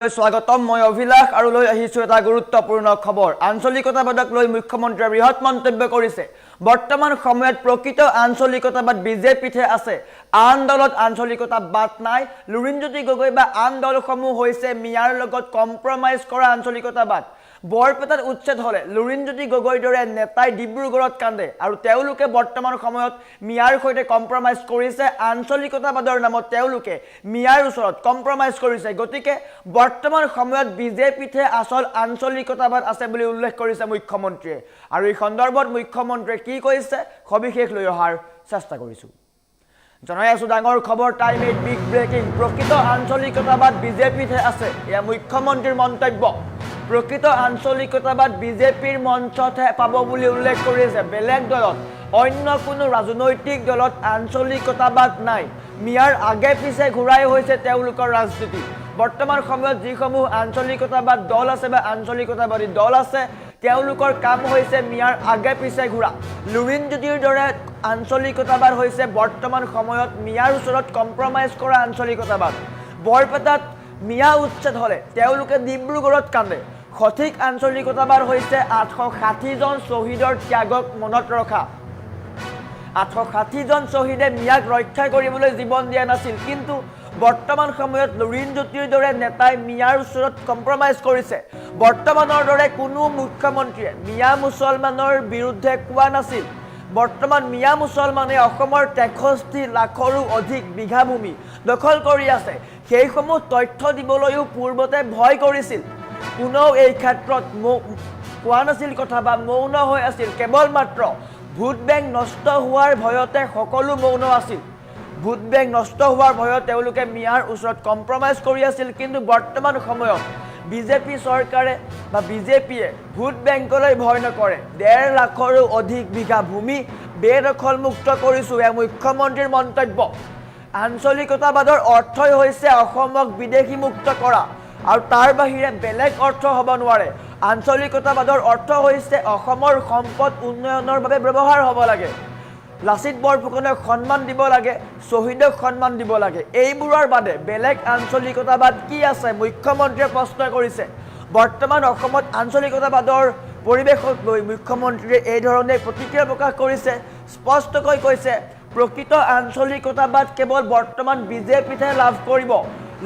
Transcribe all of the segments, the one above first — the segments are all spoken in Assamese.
স্বাগতম মই অভিলাষ আৰু লৈ আহিছো এটা গুৰুত্বপূৰ্ণ খবৰ আঞ্চলিকতাবাদক লৈ মুখ্যমন্ত্ৰীয়ে বৃহৎ মন্তব্য কৰিছে বৰ্তমান সময়ত প্ৰকৃত আঞ্চলিকতাবাদ বিজেপিতে আছে আন দলত আঞ্চলিকতাবাদ নাই লুৰিণজ্যোতি গগৈ বা আন দলসমূহ হৈছে মিয়াৰ লগত কম্প্ৰমাইজ কৰা আঞ্চলিকতাবাদ বৰপেটাত উচ্ছেদ হলে লুৰিণজ্যোতি গগৈৰ দৰে নেতাই ডিব্ৰুগড়ত কান্দে আৰু তেওঁলোকে বৰ্তমান সময়ত মিয়াৰ সৈতে কম্প্ৰমাইজ কৰিছে আঞ্চলিকতাবাদৰ নামত তেওঁলোকে মিয়াৰ ওচৰত কম্প্ৰমাইজ কৰিছে গতিকে বৰ্তমান সময়ত বিজেপিতে আসল আঞ্চলিকতাবাদ আছে বুলি উল্লেখ কৰিছে মুখ্যমন্ত্ৰীয়ে আৰু এই সন্দৰ্ভত মুখ্যমন্ত্ৰীয়ে কি কৈছে সবিশেষ লৈ অহাৰ চেষ্টা কৰিছো জনাই আছো ডাঙৰ খবৰ টাইম 8 বিগ ব্ৰেকিং প্ৰকৃত আঞ্চলিকতাবাদ বিজেপিতে আছে এয়া মুখ্যমন্ত্ৰীৰ মন্তব্য প্ৰকৃত আঞ্চলিকতাবাদ বিজেপিৰ মঞ্চতে পাব বুলি উল্লেখ কৰিছে বেলেগ দলত অন্য কোনো ৰাজনৈতিক দলত আঞ্চলিকতাবাদ নাই মিয়াৰ আগে পিছে ঘূৰাই হৈছে তেওঁলোকৰ ৰাজনীতি বৰ্তমান সময়ত যিসমূহ আঞ্চলিকতাবাদ দল আছে বা আঞ্চলিকতাবাদী দল আছে তেওঁলোকৰ কাম হৈছে মিয়াৰ আগে পিছে ঘূৰা লুৰিণজ্যোতিৰ দৰে আঞ্চলিকতাবাদ হৈছে বৰ্তমান সময়ত মিয়াৰ ওচৰত কম্প্ৰমাইজ কৰা আঞ্চলিকতাবাদ বৰপেটাত মিয়া উচ্ছেদ হলে তেওঁলোকে ডিব্ৰুগড়ত কান্দে সঠিক আঞ্চলিকতাবাদ হৈছে 860 জন শ্বহীদৰ ত্যাগক মনত ৰখা 860 জন শ্বহীদে মিয়াক ৰক্ষা কৰিবলৈ জীৱন দিয়া নাছিল কিন্তু বৰ্তমান সময়ত লুৰিণজ্যোতিৰ দৰে নেতাই মিয়াৰ ওচৰত কম্প্ৰমাইজ কৰিছে বৰ্তমানৰ দৰে কোনো মুখ্যমন্ত্ৰীয়ে মিয়া মুছলমানৰ বিৰুদ্ধে কোৱা নাছিল বৰ্তমান মিয়া মুছলমানে অসমৰ 63 লাখৰো অধিক বিঘা ভূমি দখল কৰি আছে সেইসমূহ তথ্য দিবলৈও পূৰ্বতে ভয় কৰিছিল কোনো এই ক্ষেত্ৰত কোৱা নাছিল কথা বা মৌন হৈ আছিল কেৱল মাত্ৰ ভোট বেংক নষ্ট হোৱাৰ ভয়তে সকলো মৌন আছিল ভোট বেংক নষ্ট হোৱাৰ ভয়ত তেওঁলোকে মিয়াৰ ওচৰত কম্প্ৰমাইজ কৰি আছিল কিন্তু বৰ্তমান সময়ত বিজেপি চৰকাৰে বা বিজেপিয়ে ভোট বেংকলৈ ভয় নকৰে 1.5 লাখৰো অধিক বিঘা ভূমি বেদখল মুক্ত কৰিছো এয়া মুখ্যমন্ত্ৰীৰ মন্তব্য আঞ্চলিকতাবাদৰ অৰ্থই হৈছে অসমক বিদেশী মুক্ত কৰা আৰু তাৰ বাহিৰে বেলেগ অৰ্থ হ'ব নোৱাৰে আঞ্চলিকতাবাদৰ অৰ্থ হৈছে অসমৰ সম্পদ উন্নয়নৰ বাবে ব্যৱহাৰ হ'ব লাগে লাচিত বৰফুকনক সন্মান দিব লাগে শ্বহীদক সন্মান দিব লাগে এইবোৰৰ বাদে বেলেগ আঞ্চলিকতাবাদ কি আছে মুখ্যমন্ত্ৰীয়ে প্ৰশ্ন কৰিছে বৰ্তমান অসমত আঞ্চলিকতাবাদৰ পৰিৱেশক লৈ মুখ্যমন্ত্ৰীয়ে এই ধৰণে প্ৰতিক্ৰিয়া প্ৰকাশ কৰিছে স্পষ্টকৈ কৈছে প্ৰকৃত আঞ্চলিকতাবাদ কেৱল বৰ্তমান বিজেপিতে লাভ কৰিব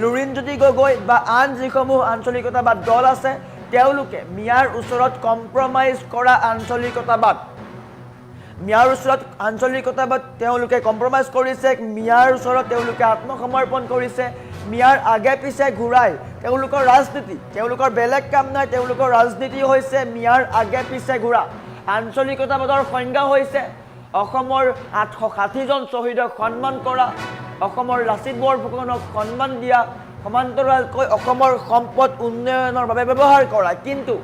লুৰিণজ্যোতি গগৈ বা আন যিসমূহ আঞ্চলিকতাবাদ দল আছে তেওঁলোকে মিয়াৰ ওচৰত কম্প্ৰমাইজ কৰা আঞ্চলিকতাবাদ মিয়াৰ ওচৰত আঞ্চলিকতাবাদ তেওঁলোকে কম্প্ৰমাইজ কৰিছে মিয়াৰ ওচৰত তেওঁলোকে আত্মসমৰ্পণ কৰিছে মিয়াৰ আগে পিছে ঘূৰাই তেওঁলোকৰ ৰাজনীতি তেওঁলোকৰ বেলেগ কাম নাই তেওঁলোকৰ ৰাজনীতি হৈছে মিয়াৰ আগে পিছে ঘূৰা আঞ্চলিকতাবাদৰ সংজ্ঞা হৈছে অসমৰ 860 জন শ্বহীদক সন্মান কৰা অসমৰ লাচিত বৰফুকনক সন্মান দিয়া সমান্তৰালকৈ অসমৰ সম্পদ উন্নয়নৰ বাবে ব্যৱহাৰ কৰা কিন্তু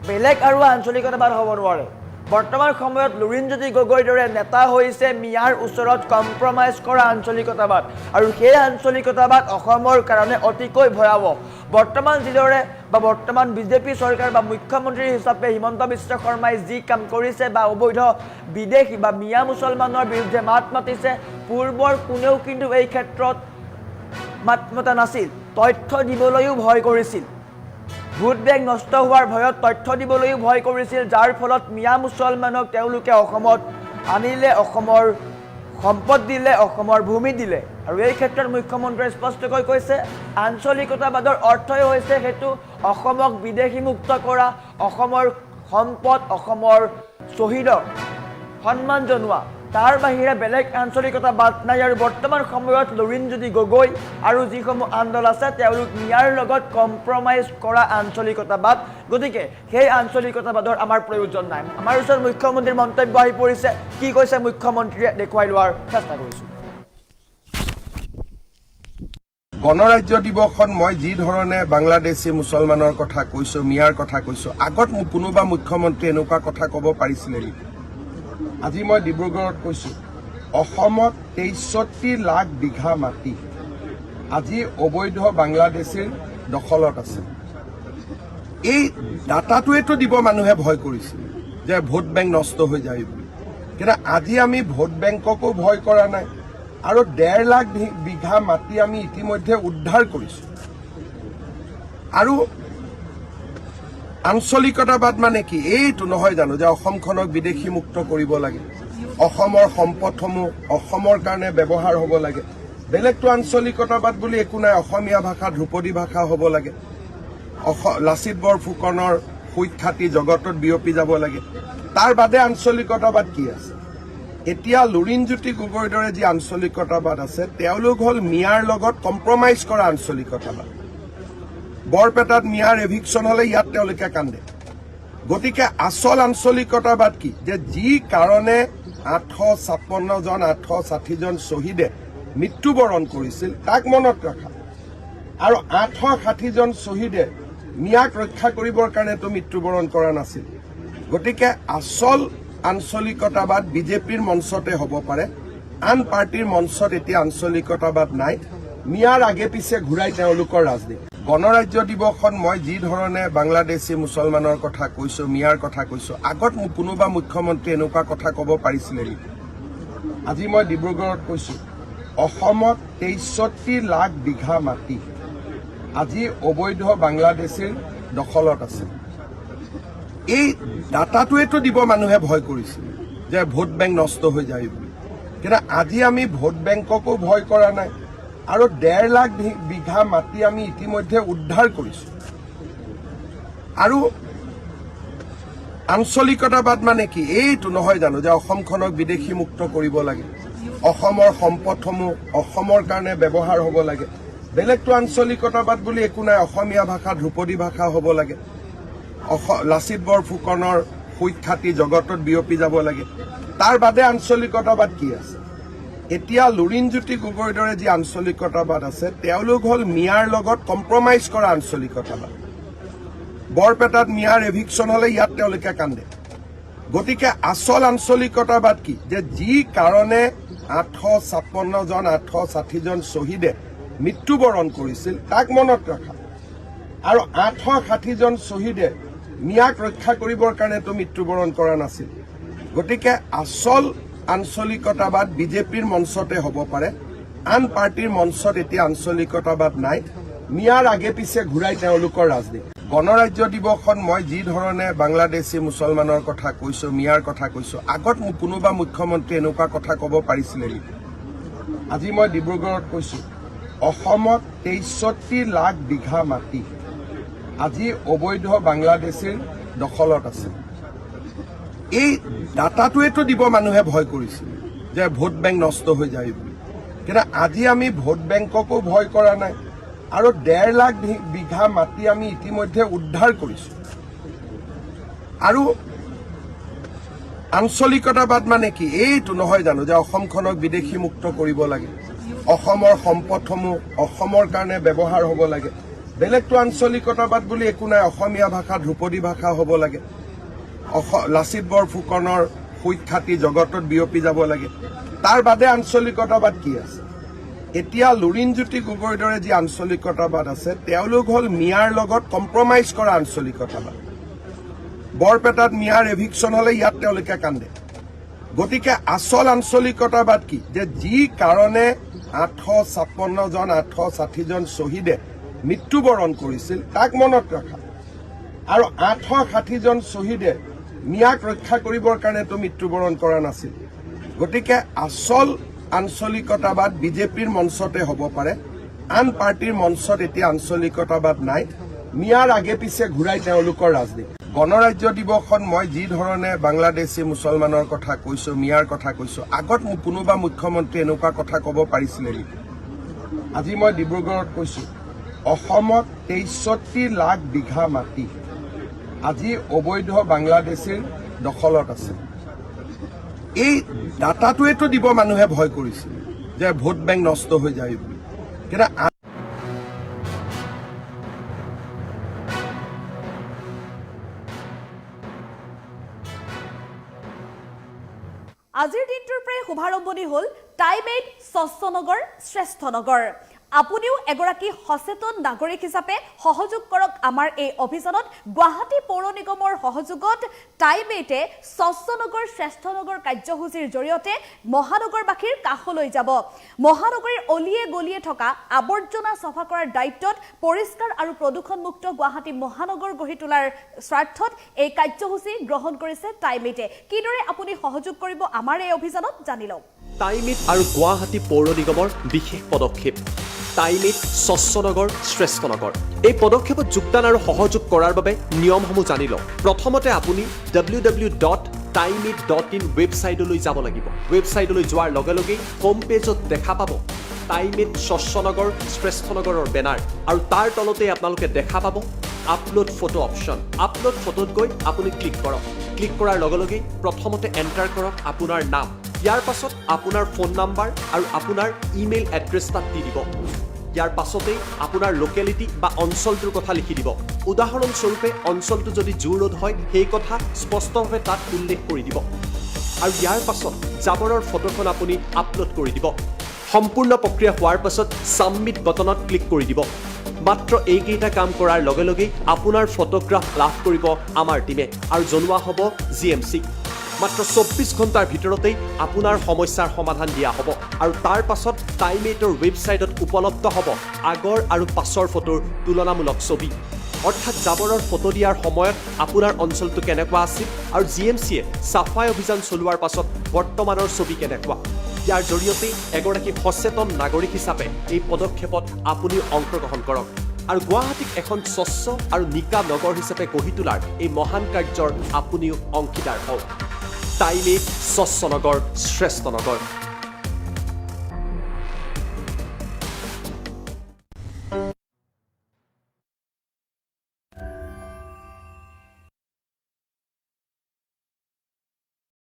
বেলেগ আৰু আঞ্চলিকতাবাদ হ'ব নোৱাৰে বৰ্তমান সময়ত লুৰিণজ্যোতি গগৈৰ দৰে নেতা হৈছে মিয়াৰ ওচৰত কম্প্ৰমাইজ কৰা আঞ্চলিকতাবাদ আৰু সেই আঞ্চলিকতাবাদ অসমৰ কাৰণে অতিকৈ ভয়াৱহ বৰ্তমান যিদৰে বা বৰ্তমান বিজেপি চৰকাৰ বা মুখ্যমন্ত্ৰী হিচাপে হিমন্ত বিশ্ব শৰ্মাই যি কাম কৰিছে বা অবৈধ বিদেশী বা মিয়া মুছলমানৰ বিৰুদ্ধে মাত মাতিছে পূৰ্বৰ কোনেও কিন্তু এই ক্ষেত্ৰত মাত মতা নাছিল তথ্য দিবলৈও ভয় কৰিছিল ভোট বেংক নষ্ট হোৱাৰ ভয়ত তথ্য দিবলৈও ভয় কৰিছিল যাৰ ফলত মিয়া মুছলমানক তেওঁলোকে অসমত আনিলে অসমৰ সম্পদ দিলে অসমৰ ভূমি দিলে আৰু এই ক্ষেত্ৰত মুখ্যমন্ত্ৰীয়ে স্পষ্টকৈ কৈছে আঞ্চলিকতাবাদৰ অৰ্থই হৈছে হেতু অসমক বিদেশী মুক্ত কৰা অসমৰ সম্পদ অসমৰ শ্বহীদক সন্মান জনোৱা তাৰ বাহিৰে বেলেগ আঞ্চলিকতাবাদ নাই আৰু বৰ্তমান সময়ত লুৰিণজ্যোতি গগৈ আৰু যিসমূহ আন্দোলন আছে তেওঁলোক মিয়াৰ লগত কম্প্ৰমাইজ কৰা আঞ্চলিকতাবাদ গতিকে সেই আঞ্চলিকতাবাদৰ আমাৰ প্ৰয়োজন নাই আমাৰ ওচৰত মুখ্যমন্ত্ৰীৰ মন্তব্য আহি পৰিছে কি কৈছে মুখ্যমন্ত্ৰীয়ে দেখুৱাই লোৱাৰ চেষ্টা কৰিছো গণৰাজ্য দিৱসত মই যি ধৰণে বাংলাদেশী মুছলমানৰ কথা কৈছো মিয়াৰ কথা কৈছো আগত কোনোবা মুখ্যমন্ত্ৰী এনেকুৱা কথা ক'ব পাৰিছিলে নেকি আজি মই ডিব্ৰুগড়ত কৈছো অসমত 63 লাখ বিঘা মাটি আজি অবৈধ বাংলাদেশীৰ দখলত আছে এই ডাটাটোৱেতো দিব মানুহে ভয় কৰিছিল যে ভোট বেংক নষ্ট হৈ যায় বুলি কিন্তু আজি আমি ভোট বেংককো ভয় কৰা নাই আৰু 1.5 লাখ বিঘা মাটি আমি ইতিমধ্যে উদ্ধাৰ কৰিছো আৰু আঞ্চলিকতাবাদ মানে কি এইটো নহয় জানো যে অসমখনক বিদেশী মুক্ত কৰিব লাগে, অসমৰ সম্পদসমূহ অসমৰ কাৰণে ব্যৱহাৰ হ'ব লাগে, বেলেগটো আঞ্চলিকতাবাদ বুলি একো নাই, অসমীয়া ভাষা ধ্ৰুপদী ভাষা হ'ব লাগে, লাচিত বৰফুকনৰ সুখ্যাতি জগতত বিয়পি যাব লাগে, তাৰ বাদে আঞ্চলিকতাবাদ কি আছে? এতিয়া লুৰিণজ্যোতি গগৈৰ দৰে যি আঞ্চলিকতাবাদ আছে তেওঁলোক হ'ল মিয়াৰ লগত কম্প্ৰমাইজ কৰা আঞ্চলিকতাবাদ। বৰপেটাত মিয়াৰ এভিকশ্যন হলে ইয়াত তেওঁলোকে কান্দে। গতিকে আচল আঞ্চলিকতাবাদ কি? যে যি কাৰণে 856 জন 860 জন শ্বহীদে মৃত্যুবৰণ কৰিছিল তাক মনত ৰখা, আৰু 860 জন শ্বহীদে মিয়াক ৰক্ষা কৰিবৰ কাৰণেতো মৃত্যুবৰণ কৰা নাছিল। গতিকে আচল আঞ্চলিকতাবাদ বিজেপিৰ মঞ্চতে হ'ব পাৰে, আন পাৰ্টিৰ মঞ্চত এতিয়া আঞ্চলিকতাবাদ নাই। মিয়াৰ আগে পিছে ঘূৰাই তেওঁলোকৰ ৰাজনীতি। গণৰাজ্য দিৱসত মই যি ধৰণে বাংলাদেশী মুছলমানৰ কথা কৈছো, মিয়াৰ কথা কৈছো, আগত মোক কোনোবা মুখ্যমন্ত্ৰী এনেকুৱা কথা ক'ব পাৰিছিলে নেকি? আজি মই ডিব্ৰুগড়ত কৈছো, অসমত 63 লাখ বিঘা মাটি আজি অবৈধ বাংলাদেশীৰ দখলত আছে। এই ডাটাটোৱেতো দিব মানুহে ভয় কৰিছিল যে ভোট বেংক নষ্ট হৈ যায় বুলি, কিন্তু আজি আমি ভোট বেংককো ভয় কৰা নাই, আৰু 1.5 লাখ বিঘা মাটি আমি ইতিমধ্যে উদ্ধাৰ কৰিছো। আৰু আঞ্চলিকতাবাদ মানে কি এইটো নহয় জানো যে অসমখনক বিদেশী মুক্ত কৰিব লাগে, অসমৰ সম্পদসমূহ অসমৰ কাৰণে ব্যৱহাৰ হ'ব লাগে, বেলেগটো আঞ্চলিকতাবাদ বুলি একো নাই, অসমীয়া ভাষা ধ্ৰুপদী ভাষা হ'ব লাগে, লাচিত বৰফুকনৰ সুখ্যাতি জগতত বিয়পি যাব লাগে, তাৰ বাদে আঞ্চলিকতাবাদ কি আছে? এতিয়া লুৰিণজ্যোতি গগৈৰ দৰে যি আঞ্চলিকতাবাদ আছে তেওঁলোক হ'ল মিয়াৰ লগত কম্প্ৰমাইজ কৰা আঞ্চলিকতাবাদ। বৰপেটাত মিয়াৰ এভিকশ্যন হলে ইয়াত তেওঁলোকে কান্দে। গতিকে আচল আঞ্চলিকতাবাদ কি? যে যি কাৰণে 856 জন 860 জন শ্বহীদে মৃত্যুবৰণ কৰিছিল তাক মনত ৰখা, আৰু 860 জন শ্বহীদে মিয়াক ৰক্ষা কৰিবৰ কাৰণেতো মৃত্যুবৰণ কৰা নাছিল। গতিকে আচল আঞ্চলিকতাবাদ বিজেপিৰ মঞ্চতে হ'ব পাৰে, আন পাৰ্টিৰ মঞ্চত এতিয়া আঞ্চলিকতাবাদ নাই। মিয়াৰ আগে পিছে ঘূৰাই তেওঁলোকৰ ৰাজনীতি। গণৰাজ্য দিৱসত মই যি ধৰণে বাংলাদেশী মুছলমানৰ কথা কৈছো, মিয়াৰ কথা কৈছো, আগত মোক কোনোবা মুখ্যমন্ত্ৰী এনেকুৱা কথা ক'ব পাৰিছিলে নেকি? আজি মই ডিব্ৰুগড়ত কৈছো, অসমত 63 লাখ বিঘা মাটি আজি অবৈধ বাংলাদেশীৰ দখলত আছে। এই ডাটাটোৱেতো দিব মানুহে ভয় কৰিছিল যে ভোট বেংক নষ্ট হৈ যায় বুলি, কিন্তু আজি আমি ভোট বেংককো ভয় কৰা নাই, আৰু 1.5 লাখ বিঘা মাটি আমি ইতিমধ্যে উদ্ধাৰ কৰিছো। আৰু আঞ্চলিকতাবাদ মানে কি এইটো নহয় জানো যে অসমখনক বিদেশী মুক্ত কৰিব লাগে, অসমৰ সম্পদসমূহ অসমৰ কাৰণে ব্যৱহাৰ হ'ব লাগে, বেলেগটো আঞ্চলিকতাবাদ বুলি একো নাই, অসমীয়া ভাষা ধ্ৰুপদী ভাষা হ'ব লাগে, লাচিত বৰফুকনৰ সুখ্যাতি জগতত বিয়পি যাব লাগে, তাৰ বাদে আঞ্চলিকতাবাদ কি আছে? এতিয়া লুৰিণজ্যোতি গগৈৰ দৰে যি আঞ্চলিকতাবাদ আছে তেওঁলোক হ'ল মিয়াৰ লগত কম্প্ৰমাইজ কৰা আঞ্চলিকতাবাদ। বৰপেটাত মিয়াৰ এভিকশ্যন হলে ইয়াত তেওঁলোকে কান্দে। গতিকে আচল আঞ্চলিকতাবাদ কি? যে যি কাৰণে 856 জন 860 জন শ্বহীদে মৃত্যুবৰণ কৰিছিল তাক মনত ৰখা, আৰু 860 জন শ্বহীদে মিয়াক ৰক্ষা কৰিবৰ কাৰণেতো মৃত্যুবৰণ কৰা নাছিল। গতিকে আচল আঞ্চলিকতাবাদ বিজেপিৰ মঞ্চতে হ'ব পাৰে, আন পাৰ্টিৰ মঞ্চত এতিয়া আঞ্চলিকতাবাদ নাই। মিয়াৰ আগে পিছে ঘূৰাই তেওঁলোকৰ ৰাজনীতি। গণৰাজ্য দিৱসত মই যি ধৰণে বাংলাদেশী মুছলমানৰ কথা কৈছো, মিয়াৰ কথা কৈছো, আগত মোক কোনোবা মুখ্যমন্ত্ৰী এনেকুৱা কথা ক'ব পাৰিছিলে নেকি? আজি মই ডিব্ৰুগড়ত কৈছো, অসমত 63 লাখ বিঘা মাটি আজি অবৈধ বাংলাদেশীৰ দখলত আছে। এই ডাটাটোৱেতো দিব মানুহে ভয় কৰিছিল যে ভোট বেংক নষ্ট হৈ যায় বুলি, কিন্তু আজিৰ দিনটোৰ পৰাই শুভাৰম্ভণি হ'ল টাইম 8 স্বচ্ছ নগৰ শ্ৰেষ্ঠ নগৰ। আপুনিও এগৰাকী সচেতন নাগৰিক হিচাপে সহযোগ কৰক আমাৰ এই অভিযানত। গুৱাহাটী পৌৰ নিগমৰ সহযোগত টাইমেটে স্বচ্ছ নগৰ শ্ৰেষ্ঠ নগৰ কাৰ্যসূচীৰ জৰিয়তে মহানগৰবাসীৰ কাষলৈ যাব। মহানগৰীৰ অলিয়ে গলিয়ে থকা আৱৰ্জনা চফা কৰাৰ দায়িত্বত পৰিষ্কাৰ আৰু প্ৰদূষণমুক্ত গুৱাহাটী মহানগৰ গঢ়ি তোলাৰ স্বাৰ্থত এই কাৰ্যসূচী গ্ৰহণ কৰিছে টাইমেটে। কিদৰে আপুনি সহযোগ কৰিব আমাৰ এই অভিযানত জানি লওক। টাইমেট আৰু গুৱাহাটী পৌৰ নিগমৰ বিশেষ পদক্ষেপ টাইমেট স্বচ্ছ নগৰ শ্ৰেষ্ঠ নগৰ। এই পদক্ষেপত যোগদান আৰু সহযোগ কৰাৰ বাবে নিয়মসমূহ জানি লওক। প্ৰথমতে আপুনি www.timeit.in ৱেবছাইটলৈ যাব লাগিব। ৱেবছাইটলৈ যোৱাৰ লগে লগেই হোম পেজত দেখা পাব টাইমেট স্বচ্ছ নগৰ শ্ৰেষ্ঠ নগৰৰ বেনাৰ আৰু তাৰ তলতে আপোনালোকে দেখা পাব আপলোড ফটো অপশ্যন। আপলোড ফটোত গৈ আপুনি ক্লিক কৰক। ক্লিক কৰাৰ লগে লগেই প্ৰথমতে এণ্টাৰ কৰক আপোনাৰ নাম। ইয়াৰ পাছত আপোনাৰ ফোন নাম্বাৰ আৰু আপোনাৰ ইমেইল এড্ৰেছ তাত দি দিব। ইয়াৰ পাছতেই আপোনাৰ লোকেলিটি বা অঞ্চলটোৰ কথা লিখি দিব। উদাহৰণস্বৰূপে অঞ্চলটো যদি জু ৰোড হয় সেই কথা স্পষ্টভাৱে তাত উল্লেখ কৰি দিব আৰু ইয়াৰ পাছত জাবৰৰ ফটোখন আপুনি আপলোড কৰি দিব। সম্পূৰ্ণ প্ৰক্ৰিয়া হোৱাৰ পাছত ছাবমিট বটনত ক্লিক কৰি দিব। মাত্ৰ এইকেইটা কাম কৰাৰ লগে লগেই আপোনাৰ ফটোগ্ৰাফ লাভ কৰিব আমাৰ টীমে আৰু জনোৱা হ'ব GMC। মাত্ৰ 24 ঘণ্টাৰ ভিতৰতেই আপোনাৰ সমস্যাৰ সমাধান দিয়া হ'ব আৰু তাৰ পাছত টাইমেটৰ ৱেবছাইটত উপলব্ধ হ'ব আগৰ আৰু পাছৰ ফটোৰ তুলনামূলক ছবি। অৰ্থাৎ জাবৰৰ ফটো দিয়াৰ সময়ত আপোনাৰ অঞ্চলটো কেনেকুৱা আছিল আৰু GMCয়ে চাফাই অভিযান চলোৱাৰ পাছত বৰ্তমানৰ ছবি কেনেকুৱা। ইয়াৰ জৰিয়তে এগৰাকী সচেতন নাগৰিক হিচাপে এই পদক্ষেপত আপুনিও অংশগ্ৰহণ কৰক আৰু গুৱাহাটীক এখন স্বচ্ছ আৰু নিকা নগৰ হিচাপে গঢ়ি তোলাৰ এই মহান কাৰ্যৰ আপুনিও অংশীদাৰ হওক। টাইমেট স্বচ্ছ নগৰ শ্ৰেষ্ঠ নগৰ।